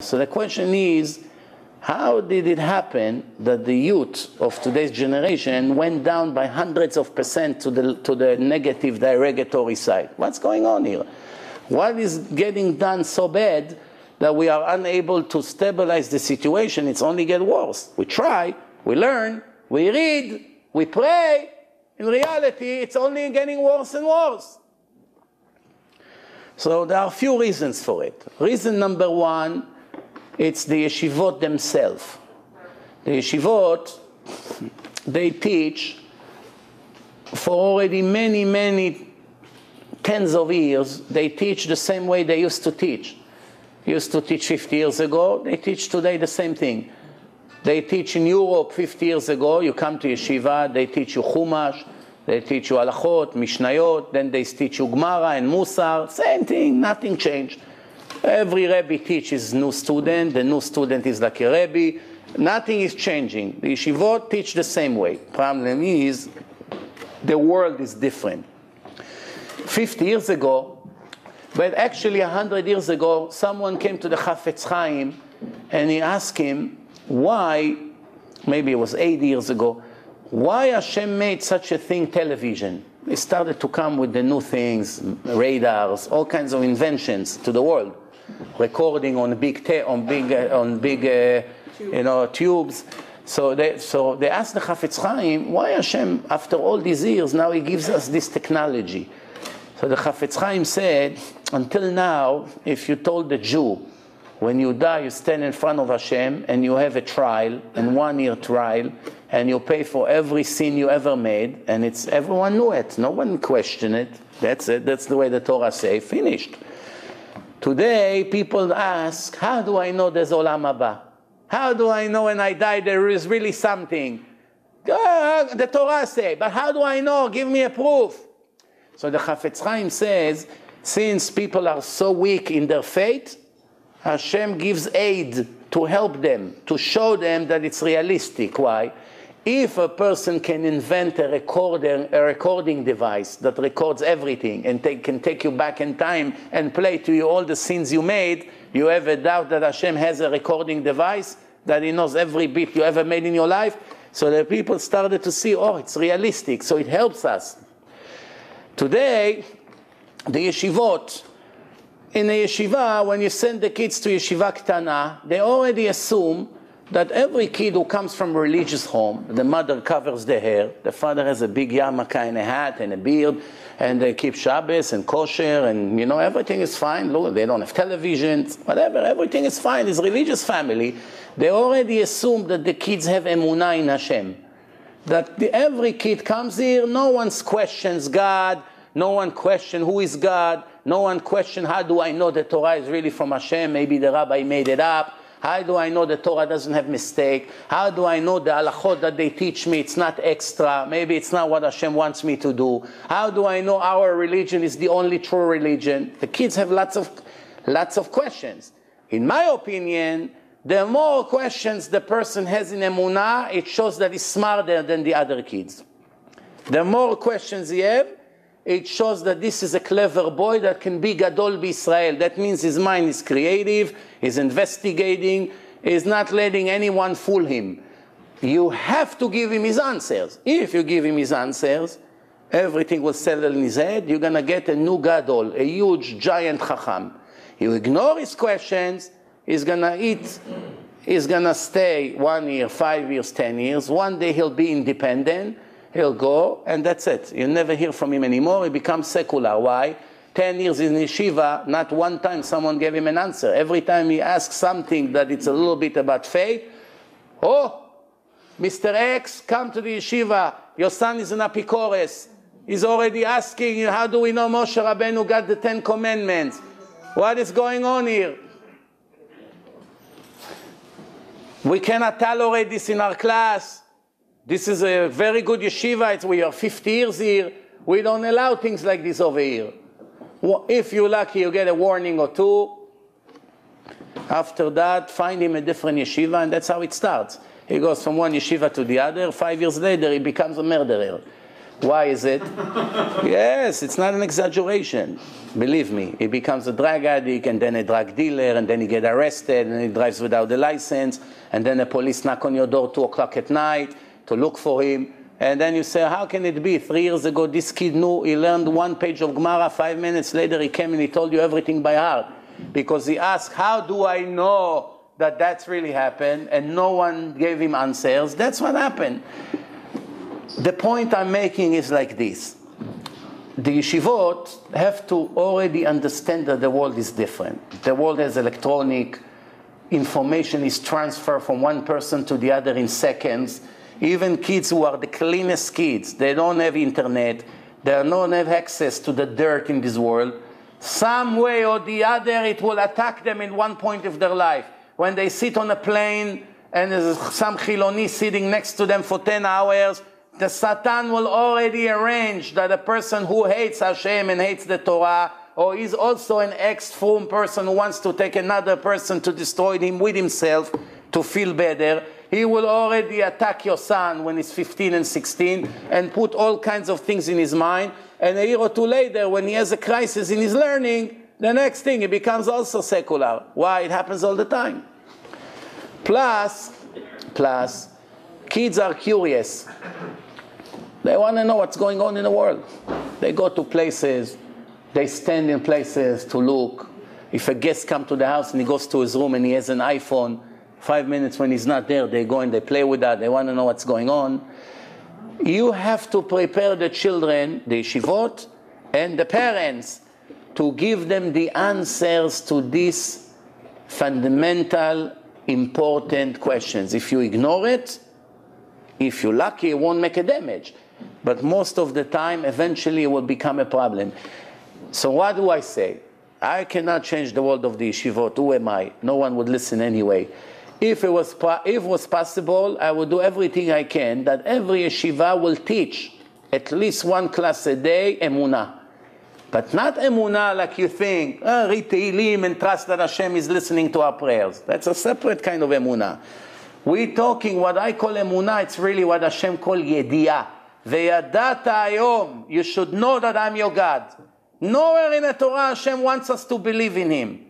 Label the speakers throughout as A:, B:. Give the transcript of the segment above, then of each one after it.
A: So the question is, how did it happen that the youth of today's generation went down by hundreds of percent to the negative derogatory side? What's going on here? What is getting done so bad that we are unable to stabilize the situation? It's only get worse. We try, we learn, we read, we pray. In reality, it's only getting worse and worse. So there are a few reasons for it. Reason number one, it's the Yeshivot themselves. The Yeshivot, they teach for already many tens of years. They teach the same way they used to teach. Used to teach 50 years ago, they teach today the same thing. They teach in Europe 50 years ago, you come to yeshiva, they teach you Chumash, they teach you Halachot, Mishnayot, then they teach you Gemara and Musar, same thing, nothing changed. Every Rebbe teaches new student, the new student is like a Rebbe, nothing is changing. The Yeshivot teach the same way. Problem is, the world is different. 50 years ago, but actually 100 years ago, someone came to the Chafetz Chaim and he asked him, why, maybe it was 80 years ago, why Hashem made such a thing, television? He started to come with the new things, radars, all kinds of inventions to the world. Recording on big tubes. So they asked the Chafetz Chaim, why Hashem, after all these years, now He gives us this technology? So the Chafetz Chaim said, until now, if you told the Jew, when you die, you stand in front of Hashem and you have a trial, and 1 year trial, and you pay for every sin you ever made, and everyone knew it, no one questioned it. That's it. That's the way the Torah says. Finished. Today, people ask, how do I know there's Olam Haba? How do I know when I die there is really something? The Torah says, but how do I know? Give me a proof. So the Chafetz Chaim says, since people are so weak in their faith, Hashem gives aid to help them, to show them that it's realistic. Why? If a person can invent a recording device that records everything and can take you back in time and play to you all the sins you made, you have a doubt that Hashem has a recording device, that He knows every bit you ever made in your life? So the people started to see, oh, it's realistic, so it helps us. Today, the yeshivot, in a yeshiva, when you send the kids to yeshiva ktana, they already assume that every kid who comes from a religious home, the mother covers the hair, the father has a big yarmulke and a hat and a beard, and they keep Shabbos and kosher, and everything is fine. Look, they don't have television, whatever, everything is fine. It's a religious family. They already assume that the kids have emunah in Hashem. That every kid comes here, no one questions God, no one questions who is God, no one questions how do I know the Torah is really from Hashem, maybe the rabbi made it up. How do I know the Torah doesn't have mistake? How do I know the halachot that they teach me, it's not extra, maybe it's not what Hashem wants me to do? How do I know our religion is the only true religion? The kids have lots of questions. In my opinion, the more questions the person has in emunah, it shows that he's smarter than the other kids. The more questions he have, it shows that this is a clever boy that can be Gadol B'Israel. That means his mind is creative, he's investigating, he's not letting anyone fool him. You have to give him his answers. If you give him his answers, everything will settle in his head. You're going to get a new Gadol, a huge, giant Chacham. You ignore his questions, he's going to eat, he's going to stay 1 year, 5 years, 10 years. One day he'll be independent. He'll go, and that's it. You'll never hear from him anymore. He becomes secular. Why? 10 years in yeshiva, not one time someone gave him an answer. Every time he asks something that it's a little bit about faith, oh, Mr. X, come to the yeshiva. Your son is an apikores. He's already asking, how do we know Moshe Rabbeinu got the 10 Commandments? What is going on here? We cannot tolerate this in our class. This is a very good yeshiva. We are 50 years here. We don't allow things like this over here. If you're lucky, you get a warning or two. After that, find him a different yeshiva, and that's how it starts. He goes from one yeshiva to the other. 5 years later, he becomes a murderer. Why is it? Yes, it's not an exaggeration. Believe me, he becomes a drug addict and then a drug dealer and then he gets arrested and he drives without the license and then the police knock on your door 2 o'clock at night to look for him. And then you say, how can it be? 3 years ago, this kid knew, he learned 1 page of Gemara, 5 minutes later he came and he told you everything by heart. Because he asked, how do I know that that's really happened? And no one gave him answers. That's what happened. The point I'm making is like this. The Yeshivot have to already understand that the world is different. The world has electronic, information is transferred from one person to the other in seconds. Even kids who are the cleanest kids, they don't have internet, they don't have access to the dirt in this world. Some way or the other it will attack them in one point of their life. When they sit on a plane and there's some Chiloni sitting next to them for 10 hours, the Satan will already arrange that a person who hates Hashem and hates the Torah, or is also an ex-frum person who wants to take another person to destroy him with himself to feel better, he will already attack your son when he's 15 and 16 and put all kinds of things in his mind. And a year or two later, when he has a crisis in his learning, the next thing, he becomes also secular. Why? It happens all the time. Plus, kids are curious. They want to know what's going on in the world. They go to places, they stand in places to look. If a guest comes to the house and he goes to his room and he has an iPhone, 5 minutes when he's not there, they go and they play with that. They want to know what's going on. You have to prepare the children, the Yeshivot, and the parents to give them the answers to these fundamental, important questions. If you ignore it, if you're lucky, it won't make a damage. But most of the time, eventually, it will become a problem. So what do I say? I cannot change the world of the Yeshivot. Who am I? No one would listen anyway. If it was possible, I would do everything I can that every yeshiva will teach at least 1 class a day, emunah. But not emunah like you think, read Tehillim and trust that Hashem is listening to our prayers. That's a separate kind of emunah. We're talking what I call emunah, it's really what Hashem calls yediyah. Ve'yadata hayom, you should know that I'm your God. Nowhere in the Torah Hashem wants us to believe in Him.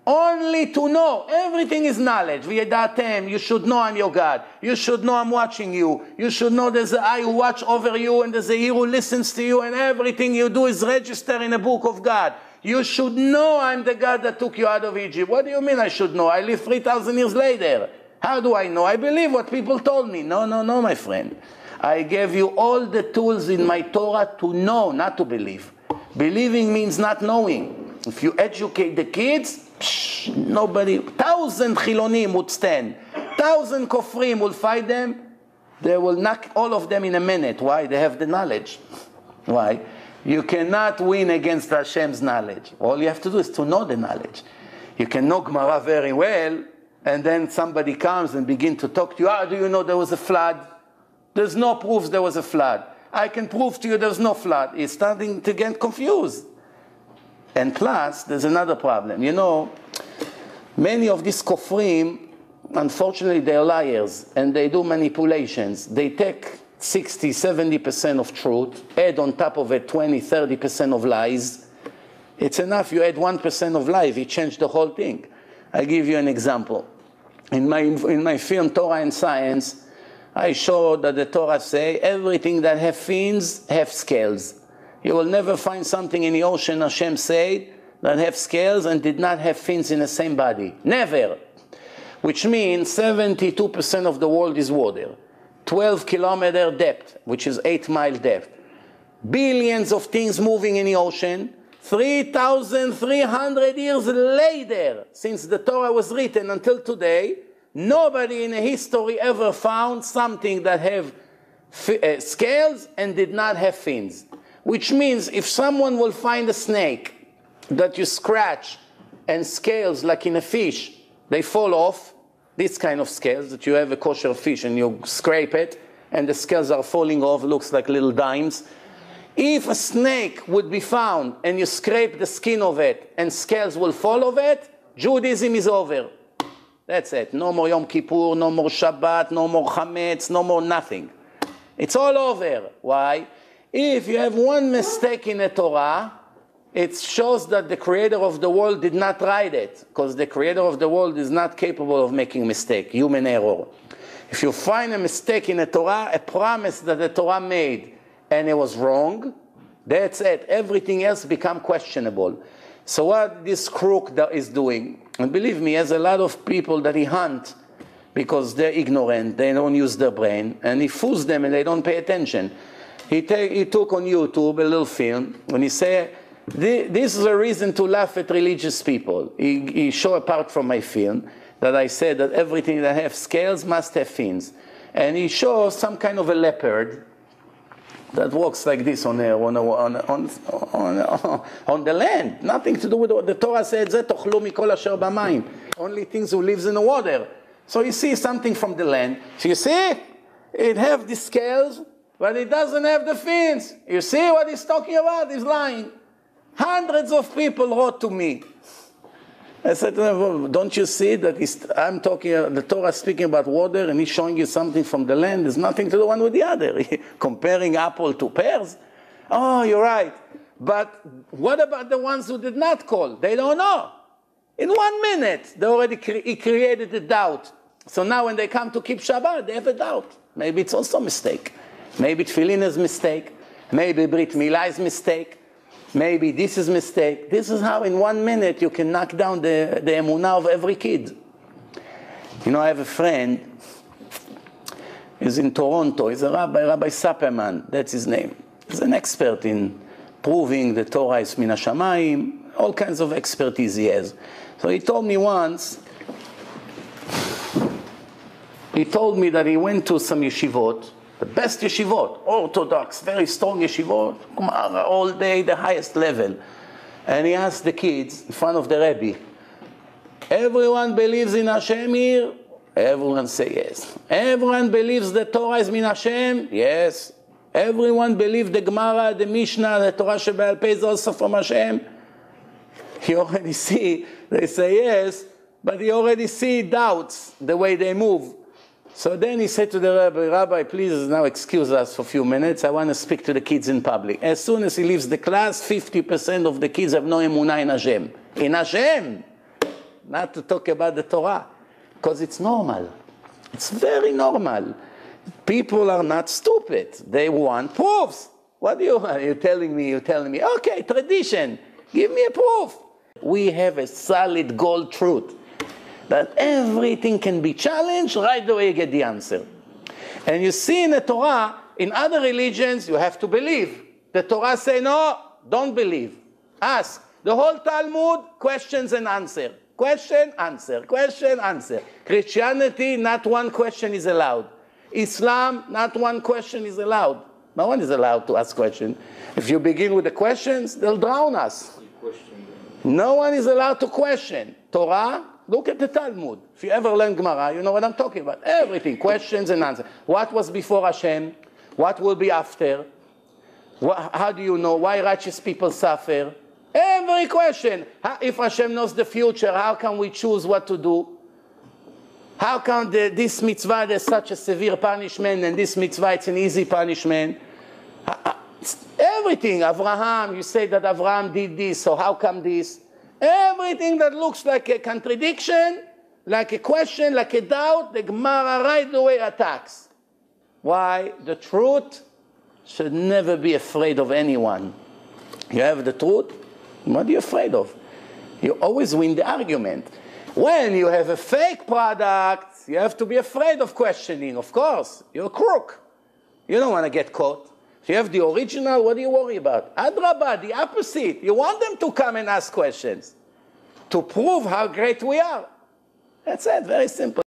A: Only to know. Everything is knowledge. V'yadatem, you should know I'm your God. You should know I'm watching you. You should know there's an eye who watch over you and there's a ear who listens to you and everything you do is registered in the book of God. You should know I'm the God that took you out of Egypt. What do you mean I should know? I live 3,000 years later. How do I know? I believe what people told me. No, my friend. I gave you all the tools in my Torah to know, not to believe. Believing means not knowing. If you educate the kids, nobody, 1,000 Chilonim would stand. 1,000 Kofrim will fight them. They will knock all of them in a minute. Why? They have the knowledge. Why? You cannot win against Hashem's knowledge. All you have to do is to know the knowledge. You can know Gemara very well, and then somebody comes and begin to talk to you. How do you know there was a flood? There's no proof there was a flood. I can prove to you there's no flood. He's starting to get confused. And plus, there's another problem. You know, many of these kofrim, unfortunately, they're liars, and they do manipulations. They take 60, 70% of truth, add on top of it 20, 30% of lies. It's enough. You add 1% of lies, you change the whole thing. I'll give you an example. In my film, Torah and Science, I show that the Torah say everything that have fins have scales. You will never find something in the ocean, Hashem said, that have scales and did not have fins in the same body. Never. Which means 72% of the world is water. 12-kilometer depth, which is 8-mile depth. Billions of things moving in the ocean. 3,300 years later, since the Torah was written until today, nobody in history ever found something that have scales and did not have fins. Which means if someone will find a snake that you scratch and scales like in a fish, they fall off, this kind of scales that you have a kosher fish and you scrape it and the scales are falling off, looks like little dimes. If a snake would be found and you scrape the skin of it and scales will fall of it, Judaism is over. That's it. No more Yom Kippur, no more Shabbat, no more Chametz, no more nothing. It's all over. Why? If you have one mistake in the Torah, it shows that the creator of the world did not write it, because the creator of the world is not capable of making mistake, human error. If you find a mistake in the Torah, a promise that the Torah made, and it was wrong, that's it. Everything else become questionable. So what this crook is doing, and believe me, he has a lot of people that he hunt because they're ignorant, they don't use their brain, and he fools them and they don't pay attention. He took on YouTube a little film, and he said, this is a reason to laugh at religious people. He showed a part from my film that I said that everything that has scales must have fins. And he shows some kind of a leopard that walks like this on the land. Nothing to do with what the Torah said, "Tochlu mikol asher b'mayim." Only things who lives in the water. So you see something from the land. So you see, it have the scales, but it doesn't have the fins. You see what he's talking about? He's lying. Hundreds of people wrote to me. I said to them, don't you see that I'm talking, the Torah is speaking about water and he's showing you something from the land? There's nothing to do one with the other. Comparing apple to pears? Oh, you're right. But what about the ones who did not call? They don't know. In 1 minute, they already he created a doubt. So now when they come to keep Shabbat, they have a doubt. Maybe it's also a mistake. Maybe Tefillin is a mistake. Maybe Brit Milah is a mistake. Maybe this is a mistake. This is how in 1 minute you can knock down the emunah of every kid. You know, I have a friend. He's in Toronto. He's a Rabbi Sapperman. That's his name. He's an expert in proving the Torah is min hashamayim. All kinds of expertise he has. So he told me once, that he went to some yeshivot, the best yeshivot, orthodox, very strong yeshivot, all day, the highest level. And he asked the kids in front of the Rebbe, everyone believes in Hashem here? Everyone say yes. Everyone believes the Torah is min Hashem? Yes. Everyone believes the Gemara, the Mishnah, the Torah Shebe'al Peh is also from Hashem? You already see, they say yes, but you already see doubts the way they move. So then he said to the Rabbi, please now excuse us for a few minutes. I want to speak to the kids in public. As soon as he leaves the class, 50% of the kids have no emunah in Hashem. In Hashem! Not to talk about the Torah. Because it's normal. It's very normal. People are not stupid. They want proofs. What are you telling me? You're telling me, okay, tradition. Give me a proof. We have a solid gold truth that everything can be challenged, right away you get the answer. And you see in the Torah, in other religions, you have to believe. The Torah say, no, don't believe. Ask. The whole Talmud, questions and answer. Question, answer. Question, answer. Christianity, not one question is allowed. Islam, not one question is allowed. No one is allowed to ask questions. If you begin with the questions, they'll drown us. No one is allowed to question. Torah, look at the Talmud. If you ever learn Gemara, you know what I'm talking about. Everything, questions and answers. What was before Hashem? What will be after? How do you know? Why righteous people suffer? Every question. If Hashem knows the future, how can we choose what to do? How come this mitzvah there's such a severe punishment and this mitzvah it's an easy punishment? Everything. Abraham, you say that Abraham did this, so how come this? Everything that looks like a contradiction, like a question, like a doubt, the Gemara right away attacks. Why? The truth should never be afraid of anyone. You have the truth, what are you afraid of? You always win the argument. When you have a fake product, you have to be afraid of questioning, of course. You're a crook. You don't want to get caught. If you have the original, what do you worry about? Adrabah, the opposite. You want them to come and ask questions to prove how great we are. That's it, very simple.